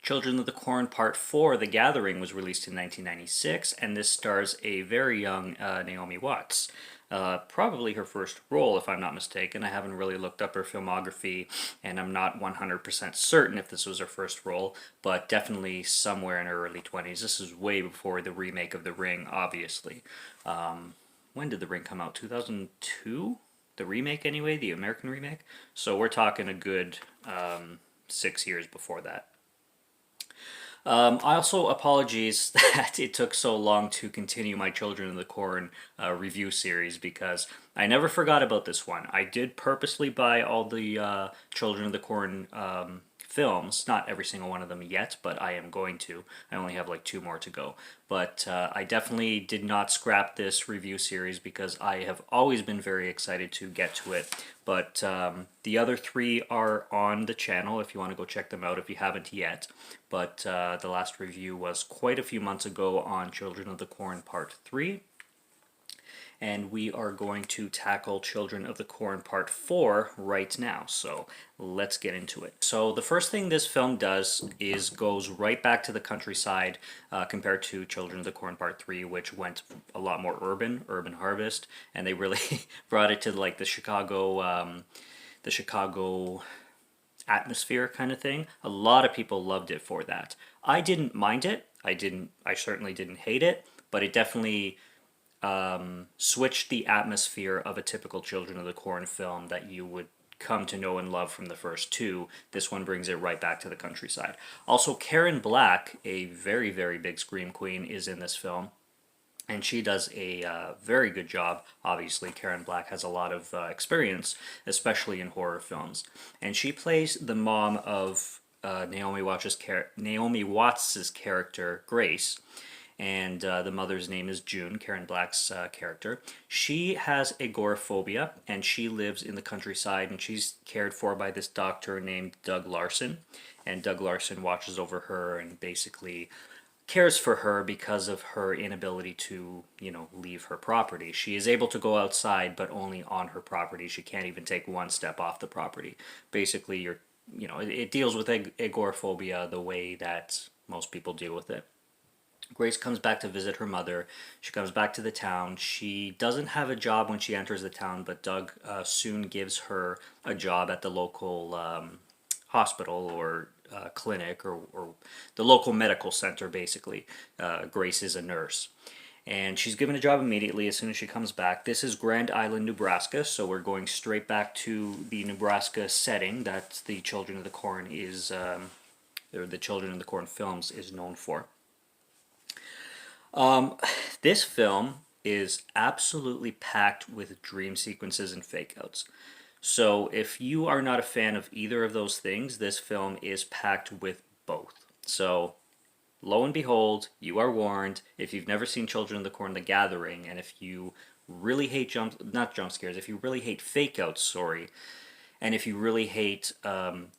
Children of the Corn Part 4, The Gathering, was released in 1996, and this stars a very young Naomi Watts. Probably her first role, if I'm not mistaken. I haven't really looked up her filmography, and I'm not 100% certain if this was her first role, but definitely somewhere in her early 20s. This is way before the remake of The Ring, obviously. When did The Ring come out? 2002? The remake, anyway, the American remake? So we're talking a good 6 years before that. I also apologies that it took so long to continue my Children of the Corn review series because I never forgot about this one. I did purposely buy all the Children of the Corn films, not every single one of them yet, but I am going to. I only have like two more to go. But I definitely did not scrap this review series because I have always been very excited to get to it. But the other three are on the channel if you want to go check them out if you haven't yet. But the last review was quite a few months ago on Children of the Corn Part 3. And we are going to tackle Children of the Corn Part 4 right now. So let's get into it. So the first thing this film does is goes right back to the countryside compared to Children of the Corn Part 3, which went a lot more urban harvest, and they really brought it to like the Chicago atmosphere kind of thing. A lot of people loved it for that. I didn't mind it. I certainly didn't hate it, but it definitely switched the atmosphere of a typical Children of the Corn film that you would come to know and love from the first two. This one brings it right back to the countryside. Also, Karen Black, a very, very big scream queen, is in this film. And she does a very good job. Obviously, Karen Black has a lot of experience, especially in horror films. And she plays the mom of Naomi Watts' character, Grace. And the mother's name is June, Karen Black's character. She has agoraphobia, and she lives in the countryside, and she's cared for by this doctor named Doug Larson. And Doug Larson watches over her and basically cares for her because of her inability to, leave her property. She is able to go outside, but only on her property. She can't even take one step off the property. Basically, it deals with agoraphobia the way that most people deal with it. Grace comes back to visit her mother. She comes back to the town. She doesn't have a job when she enters the town, but Doug soon gives her a job at the local hospital or clinic or the local medical center, basically. Grace is a nurse. And she's given a job immediately as soon as she comes back. This is Grand Island, Nebraska, so we're going straight back to the Nebraska setting that the Children of the Corn or the Children of the Corn films is known for. This film is absolutely packed with dream sequences and fake outs. So if you are not a fan of either of those things, this film is packed with both. So lo and behold, you are warned. If you've never seen Children of the Corn: The Gathering, and if you really hate not jump scares, if you really hate fake outs, and if you really hate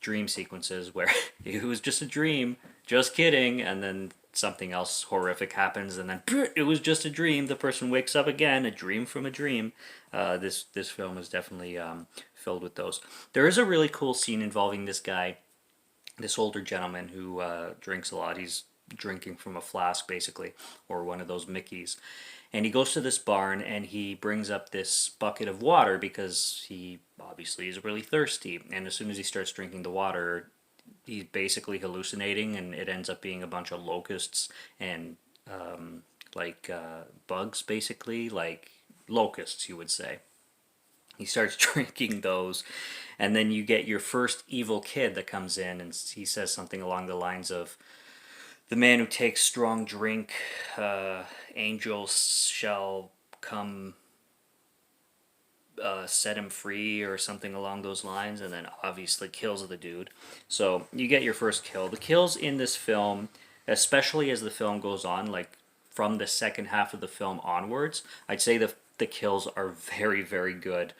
dream sequences where it was just a dream, just kidding, and then something else horrific happens, and then it was just a dream. The person wakes up again, a dream from a dream. This film is definitely filled with those. There is a really cool scene involving this guy, this older gentleman who drinks a lot. He's drinking from a flask, basically, or one of those Mickeys. And he goes to this barn and he brings up this bucket of water because he obviously is really thirsty. And as soon as he starts drinking the water, he's basically hallucinating, and it ends up being a bunch of locusts and bugs, basically, like locusts, you would say. He starts drinking those, and then you get your first evil kid that comes in, and he says something along the lines of, "The man who takes strong drink, angels shall come set him free," or something along those lines, and then obviously kills the dude. So you get your first kill. The kills in this film, especially as the film goes on, like from the second half of the film onwards, I'd say the kills are very, very good,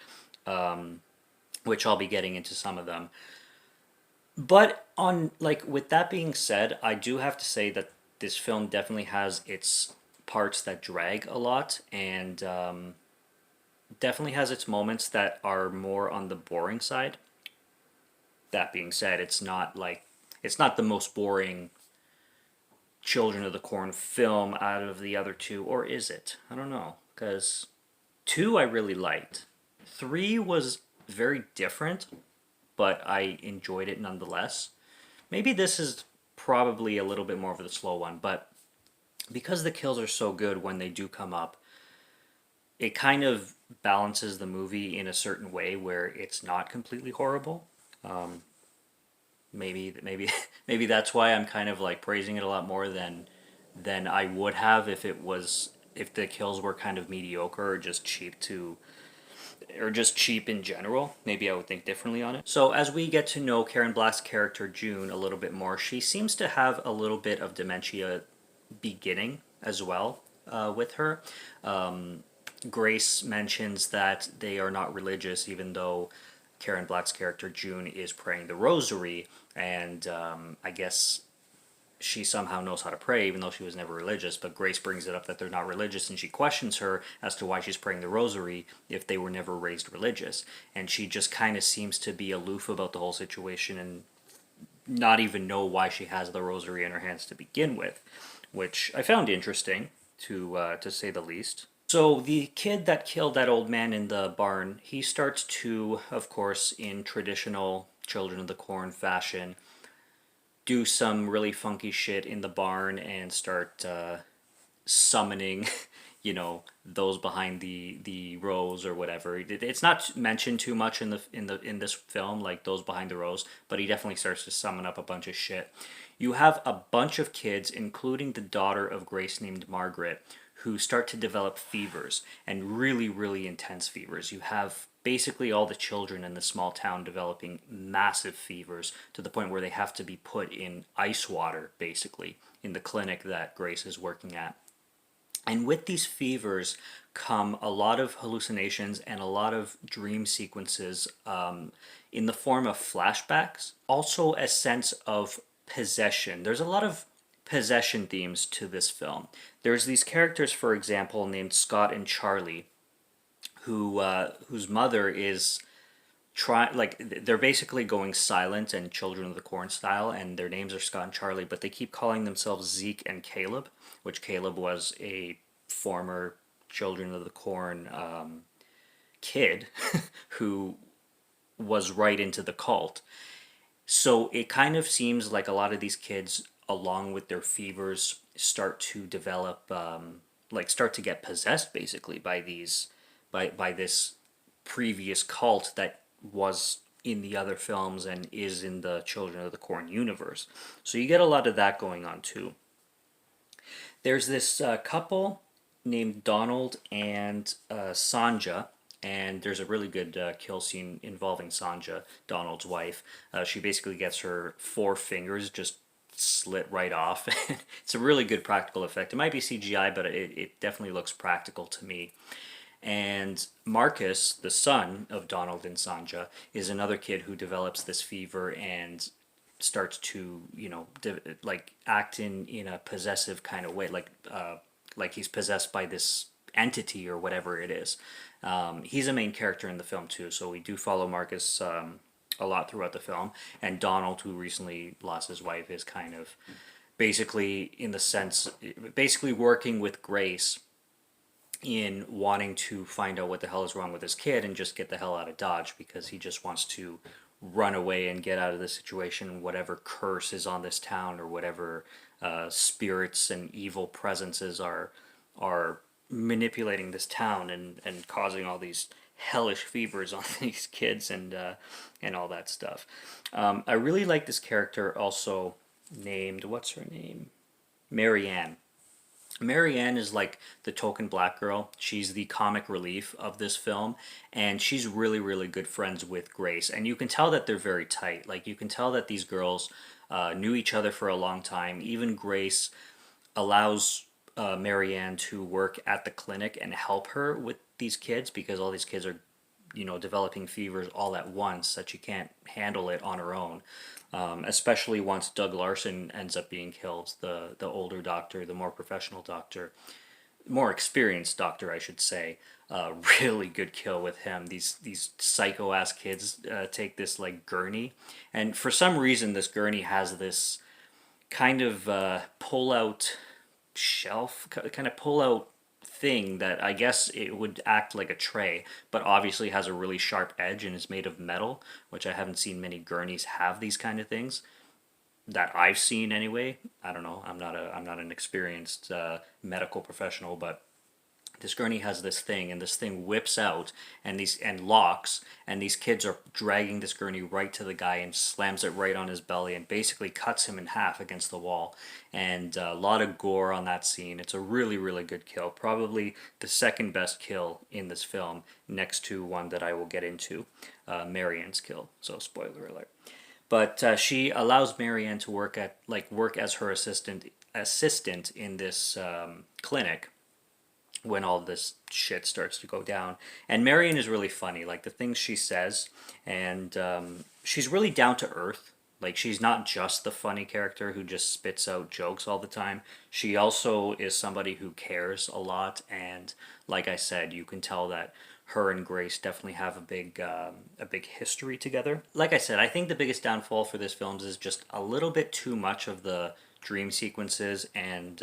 which I'll be getting into some of them. But with that being said, I do have to say that this film definitely has its parts that drag a lot, and definitely has its moments that are more on the boring side. That being said, it's not the most boring Children of the Corn film out of the other two, or is it? I don't know, because two I really liked. Three was very different, but I enjoyed it nonetheless. Maybe this is probably a little bit more of the slow one, but because the kills are so good when they do come up, it kind of balances the movie in a certain way where it's not completely horrible. Maybe maybe that's why I'm kind of like praising it a lot more than I would have if the kills were kind of mediocre or just cheap in general. Maybe I would think differently on it. So as we get to know Karen Black's character June a little bit more, she seems to have a little bit of dementia beginning as well with her. Grace mentions that they are not religious, even though Karen Black's character June is praying the rosary, and I guess she somehow knows how to pray, even though she was never religious. But Grace brings it up that they're not religious, and she questions her as to why she's praying the rosary if they were never raised religious. And she just kind of seems to be aloof about the whole situation and not even know why she has the rosary in her hands to begin with, which I found interesting to say the least. So the kid that killed that old man in the barn, he starts to, of course, in traditional Children of the Corn fashion, do some really funky shit in the barn and start summoning, those behind the rows or whatever. It's not mentioned too much in this film, like those behind the rows, but he definitely starts to summon up a bunch of shit. You have a bunch of kids, including the daughter of Grace named Margaret, who start to develop fevers, and really, really intense fevers. You have basically all the children in the small town developing massive fevers to the point where they have to be put in ice water, basically, in the clinic that Grace is working at. And with these fevers come a lot of hallucinations and a lot of dream sequences in the form of flashbacks. Also, a sense of possession. There's a lot of possession themes to this film. There's these characters, for example, named Scott and Charlie, whose mother is they're basically going silent and Children of the Corn style, and their names are Scott and Charlie, but they keep calling themselves Zeke and Caleb, which Caleb was a former Children of the Corn kid who was right into the cult. So it kind of seems like a lot of these kids, along with their fevers, start to develop, start to get possessed basically by this previous cult that was in the other films and is in the Children of the Corn universe. So you get a lot of that going on too. There's this couple named Donald and Sanja, and there's a really good kill scene involving Sanja, Donald's wife. She basically gets her four fingers just slit right off. It's a really good practical effect. It might be CGI, but it definitely looks practical to me. And Marcus, the son of Donald and Sanja, is another kid who develops this fever and starts to, act in a possessive kind of way, like he's possessed by this entity or whatever it is. He's a main character in the film too, so we do follow Marcus a lot throughout the film. And Donald, who recently lost his wife, is kind of basically working with Grace in wanting to find out what the hell is wrong with his kid and just get the hell out of Dodge, because he just wants to run away and get out of this situation, whatever curse is on this town or whatever spirits and evil presences are manipulating this town and causing all these hellish fevers on these kids and all that stuff. I really like this character also named, what's her name? Marianne. Marianne is like the token black girl. She's the comic relief of this film, and she's really, really good friends with Grace. And you can tell that they're very tight. Like, you can tell that these girls knew each other for a long time. Even Grace allows Marianne to work at the clinic and help her with these kids, because all these kids are, developing fevers all at once that she can't handle it on her own. Especially once Doug Larson ends up being killed, the older doctor, the more professional doctor, more experienced doctor, I should say. Really good kill with him. These psycho ass kids take this like gurney, and for some reason this gurney has this kind of pull out shelf, kind of pull out thing that I guess it would act like a tray, but obviously has a really sharp edge and is made of metal, which I haven't seen many gurneys have these kind of things that I've seen anyway. I don't know. I'm not an experienced medical professional, but this gurney has this thing, and this thing whips out and locks, and these kids are dragging this gurney right to the guy and slams it right on his belly and basically cuts him in half against the wall. And a lot of gore on that scene. It's a really, really good kill, probably the second best kill in this film, next to one that I will get into, Marianne's kill. So spoiler alert. But she allows Marianne to work as her assistant in this clinic when all this shit starts to go down. And Marion is really funny, like the things she says, and she's really down to earth. Like, she's not just the funny character who just spits out jokes all the time. She also is somebody who cares a lot, and like I said, you can tell that her and Grace definitely have a big history together. Like I said, I think the biggest downfall for this film is just a little bit too much of the dream sequences, and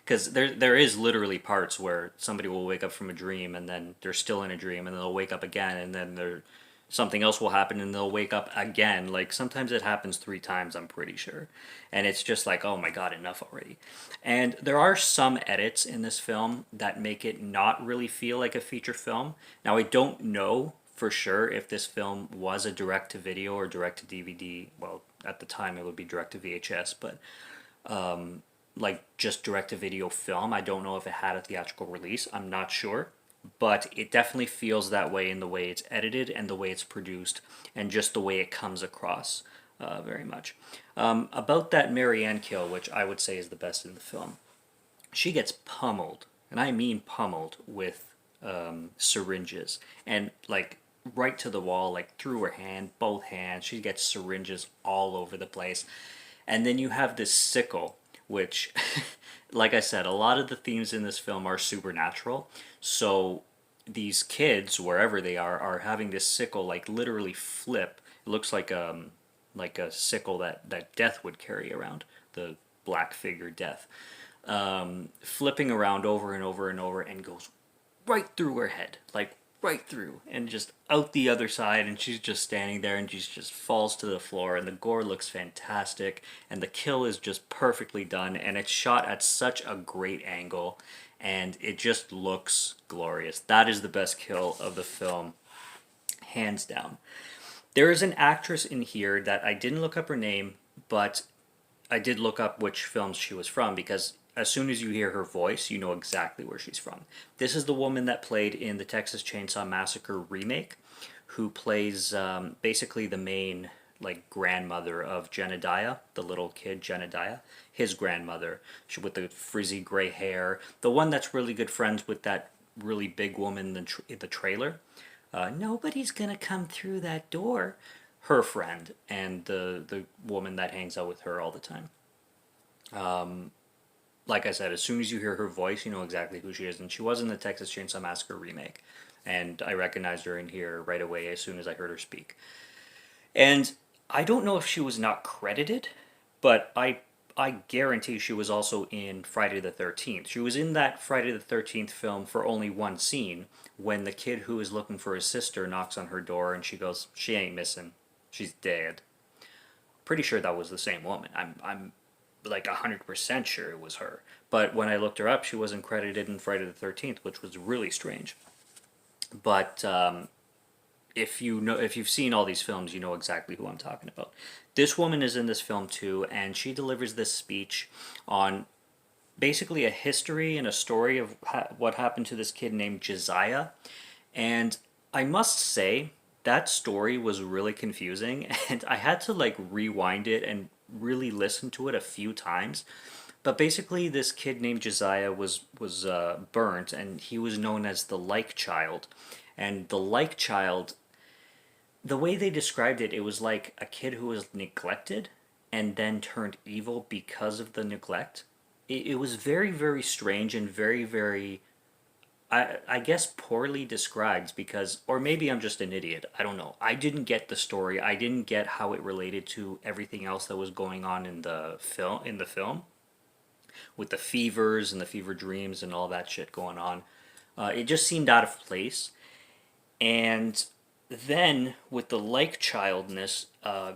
because there is literally parts where somebody will wake up from a dream and then they're still in a dream, and then they'll wake up again, and then something else will happen and they'll wake up again. Like, sometimes it happens 3 times, I'm pretty sure, and it's just like, oh my god, enough already. And there are some edits in this film that make it not really feel like a feature film. Now, I don't know for sure if this film was a direct to video or direct to DVD. Well, at the time it would be direct to VHS, but like just direct to video film. I don't know if it had a theatrical release. I'm not sure, but it definitely feels that way in the way it's edited and the way it's produced and just the way it comes across very much. About that Marianne kill, which I would say is the best in the film, she gets pummeled, and I mean pummeled, with syringes, and like right to the wall, like through her hand, both hands. She gets syringes all over the place. And then you have this sickle, which, like I said, a lot of the themes in this film are supernatural. So these kids, wherever they are having this sickle like literally flip. It looks like a sickle that Death would carry around, the black figure Death, flipping around over and over and over, and goes right through her head, like right through, and just out the other side, and she's just standing there, and she just falls to the floor, and the gore looks fantastic, and the kill is just perfectly done, and it's shot at such a great angle, and it just looks glorious. That is the best kill of the film, hands down. There is an actress in here that I didn't look up her name, but I did look up which films she was from, because as soon as you hear her voice, you know exactly where she's from. This is the woman that played in the Texas Chainsaw Massacre remake, who plays basically the main like grandmother of Jedediah, the little kid Jedediah, his grandmother, with the frizzy gray hair, the one that's really good friends with that really big woman in the trailer. Nobody's gonna come through that door. Her friend, and the woman that hangs out with her all the time. Like I said, as soon as you hear her voice, you know exactly who she is. And she was in the Texas Chainsaw Massacre remake. And I recognized her in here right away as soon as I heard her speak. And I don't know if she was not credited, but I guarantee she was also in Friday the 13th. She was in that Friday the 13th film for only one scene, when the kid who is looking for his sister knocks on her door and she goes, "She ain't missing. She's dead." Pretty sure that was the same woman. I'm like 100% sure it was her. But when I looked her up, she wasn't credited in Friday the 13th, which was really strange. But if you've seen all these films, you know exactly who I'm talking about. This woman is in this film too, and she delivers this speech on basically a history and a story of what happened to this kid named Josiah. And I must say, that story was really confusing, and I had to like rewind it and really listen to it a few times. But basically, this kid named Josiah was burnt, and he was known as the like child. And the like child, the way they described it, it was like a kid who was neglected and then turned evil because of the neglect. It was very, very strange and very, very, I guess, poorly described, because, or maybe I'm just an idiot. I don't know. I didn't get the story. I didn't get how it related to everything else that was going on in the film. with the fevers and the fever dreams and all that shit going on. It just seemed out of place. And then with the like childness,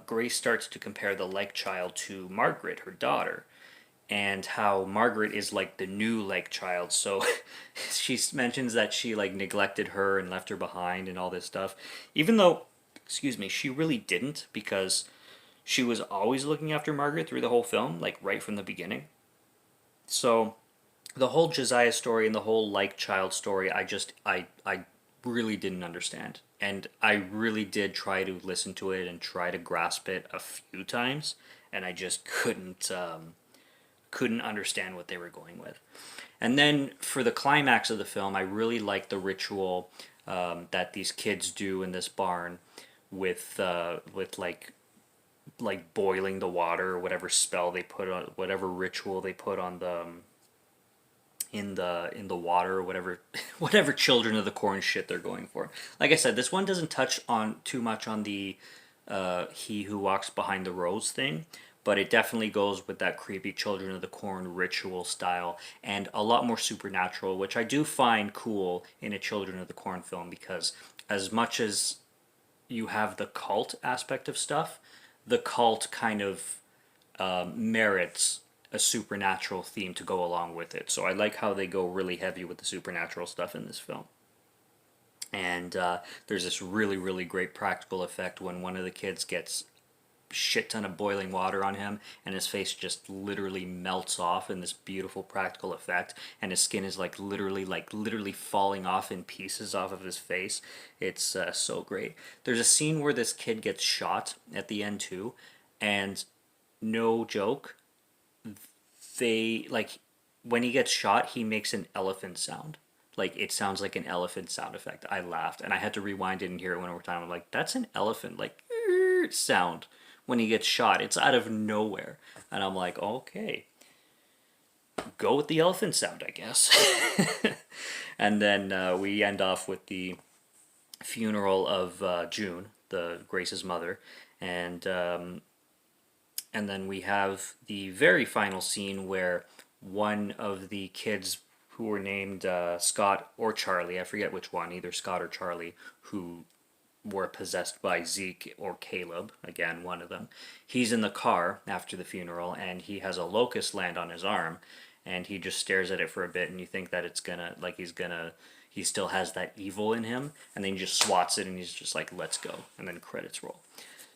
Grace starts to compare the like child to Margaret, her daughter, and how Margaret is like the new like child. So she mentions that she like neglected her and left her behind and all this stuff, even though, excuse me, she really didn't, because she was always looking after Margaret through the whole film, like right from the beginning. So the whole Josiah story and the whole like child story, I really didn't understand, and I really did try to listen to it and try to grasp it a few times, and I just couldn't understand what they were going with. And then for the climax of the film, I really liked the ritual that these kids do in this barn with like boiling the water, or whatever spell they put on, whatever ritual they put on the in the water, or whatever whatever Children of the Corn shit they're going for. Like I said, this one doesn't touch on too much on the he who walks behind the rose thing, but it definitely goes with that creepy Children of the Corn ritual style, and a lot more supernatural, which I do find cool in a Children of the Corn film, because as much as you have the cult aspect of stuff, the cult kind of merits a supernatural theme to go along with it. So I like how they go really heavy with the supernatural stuff in this film. And there's this really, really great practical effect when one of the kids gets shit ton of boiling water on him, and his face just literally melts off in this beautiful practical effect, and his skin is like literally falling off in pieces off of his face. It's so great. There's a scene where this kid gets shot at the end too, and no joke, they like when he gets shot, he makes an elephant sound. Like it sounds like an elephant sound effect. I laughed and I had to rewind it and hear it one more time. I'm like, that's an elephant like sound when he gets shot. It's out of nowhere, and I'm like, okay, go with the elephant sound, I guess. And then we end off with the funeral of June, the Grace's mother, and and then we have the very final scene where one of the kids who were named Scott or Charlie, I forget which one, either Scott or Charlie, who were possessed by Zeke or Caleb, again, one of them. He's in the car after the funeral, and he has a locust land on his arm, and he just stares at it for a bit, and you think that it's gonna, like, he still has that evil in him, and then he just swats it, and he's just like, let's go, and then credits roll.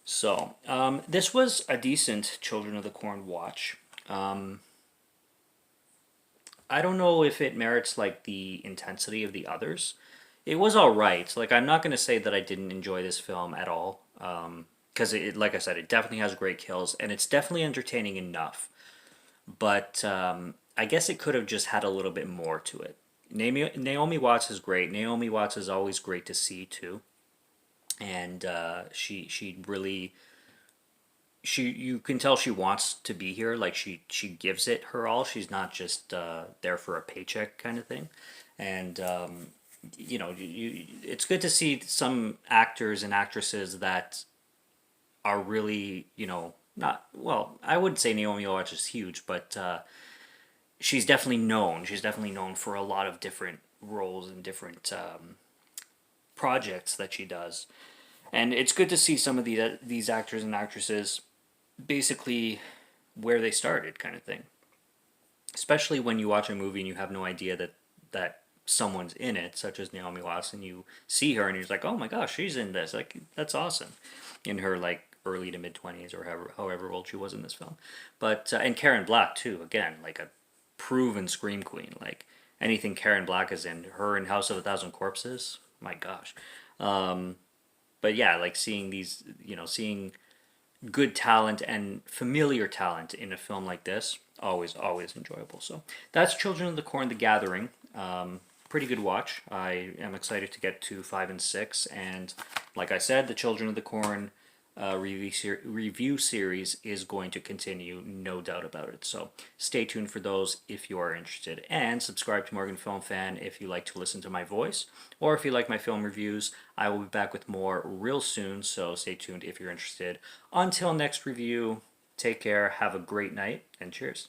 So, this was a decent Children of the Corn watch. I don't know if it merits, like, the intensity of the others. It was all right. Like, I'm not going to say that I didn't enjoy this film at all, because like I said, it definitely has great kills, and it's definitely entertaining enough. But I guess it could have just had a little bit more to it. Naomi Watts is great. Naomi Watts is always great to see too, and she really, you can tell she wants to be here. Like she gives it her all. She's not just there for a paycheck kind of thing, and you know, it's good to see some actors and actresses that are really, you know, not, well, I wouldn't say Naomi Watts is huge, but she's definitely known. She's definitely known for a lot of different roles and different projects that she does. And it's good to see some of these actors and actresses basically where they started, kind of thing. Especially when you watch a movie and you have no idea that someone's in it, such as Naomi Watts, and you see her and you're like, oh my gosh, she's in this. Like, that's awesome. In her like early to mid 20s, or however old she was in this film. But and Karen Black too, again, like a proven scream queen. Like anything Karen Black is in, her in House of a Thousand Corpses, my gosh. But yeah, like seeing these, you know, seeing good talent and familiar talent in a film like this, always enjoyable. So that's Children of the Corn: The Gathering. Pretty good watch. I am excited to get to 5 and 6, and like I said, the Children of the Corn review series is going to continue, no doubt about it. So stay tuned for those if you are interested, and subscribe to Morgan Film Fan if you like to listen to my voice, or if you like my film reviews. I will be back with more real soon, so stay tuned if you're interested. Until next review, take care, have a great night, and cheers.